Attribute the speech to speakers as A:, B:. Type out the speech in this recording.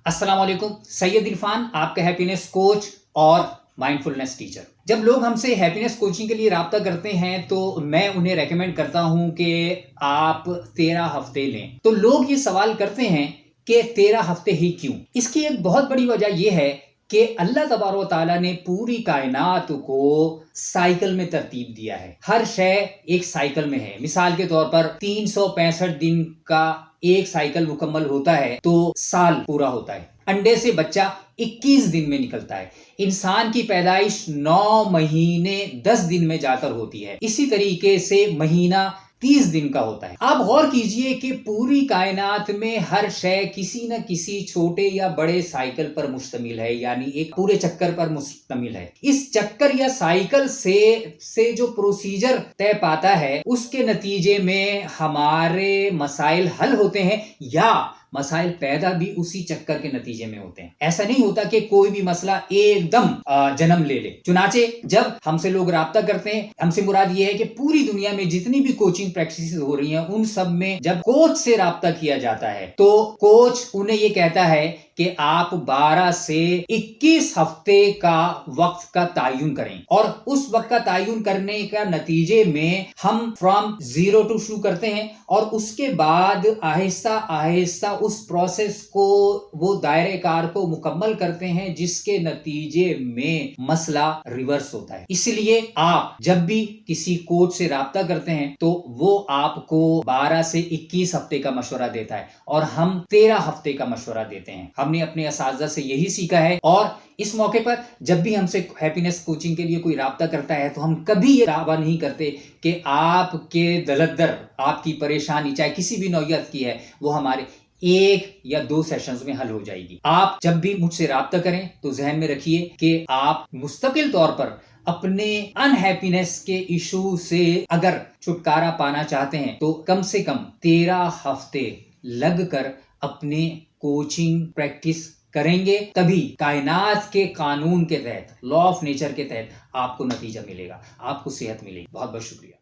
A: अस्सलाम वालेकुम। सैयद इरफान, आपका हैप्पीनेस कोच और माइंडफुलनेस टीचर। जब लोग हमसे हैप्पीनेस कोचिंग के लिए राब्ता करते हैं तो मैं उन्हें रेकमेंड करता हूं कि आप 13 हफ्ते लें। तो लोग ये सवाल करते हैं कि 13 हफ्ते ही क्यों? इसकी एक बहुत बड़ी वजह यह है कि अल्लाह तबारक व तआला ने पूरी कायनात को साइकिल में तरतीब दिया है। हर शय एक साइकिल में है। मिसाल के तौर पर 365 दिन का एक साइकिल मुकम्मल होता है तो साल पूरा होता है। अंडे से बच्चा 21 दिन में निकलता है। इंसान की पैदाइश 9 महीने 10 दिन में जाकर होती है। इसी तरीके से महीना 30 दिन का होता है। आप गौर कीजिए कि पूरी कायनात में हर शय किसी न किसी छोटे या बड़े साइकिल पर मुश्तमिल है, यानी एक पूरे चक्कर पर मुश्तमिल है। इस चक्कर या साइकिल से जो प्रोसीजर तय पाता है, उसके नतीजे में हमारे मसाइल हल होते हैं या मसाइल पैदा भी उसी चक्कर के नतीजे में होते हैं। ऐसा नहीं होता कि कोई भी मसला एकदम जन्म ले ले। चुनाचे जब हमसे लोग राब्ता करते हैं, हमसे मुराद ये है कि पूरी दुनिया में जितनी भी कोचिंग प्रैक्टिस हो रही हैं, उन सब में जब कोच से राब्ता किया जाता है तो कोच उन्हें ये कहता है कि आप 12 से 21 हफ्ते का वक्त का तायुन करें, और उस वक्त का तायुन करने का नतीजे में हम फ्रॉम जीरो टू शुरू करते हैं और उसके बाद आहिस्ता आहिस्ता उस प्रोसेस को, वो दायरे कार को मुकम्मल करते हैं, जिसके नतीजे में मसला रिवर्स होता है। इसलिए आप जब भी किसी कोच से राब्ता करते हैं तो वो आपको 12 से 21 हफ्ते का मशवरा देता है और हम 13 हफ्ते का मशवरा देते हैं। हमने अपने असातिज़ा से यही सीखा है और इस मौके पर जब भी हमसे हैप्पीनेस कोचिंग के लिए कोई राब्ता करता है तो हम कभी ये दावा नहीं करते कि आपके दलदर, आपकी परेशानी चाहे किसी भी नौयत की है, वो हमारे 1 या 2 सेशंस में हल हो जाएगी। आप जब भी मुझसे राब्ता करें तो जहन में रखिए कि आप मुस्तकिल तौर पर अपने अनहैप्पीनेस के इशू से अगर छुटकारा पाना चाहते हैं तो कम से कम 13 हफ्ते लगकर अपने कोचिंग प्रैक्टिस करेंगे, तभी कायनात के कानून के तहत, लॉ ऑफ नेचर के तहत आपको नतीजा मिलेगा, आपको सेहत मिलेगी। बहुत बहुत शुक्रिया।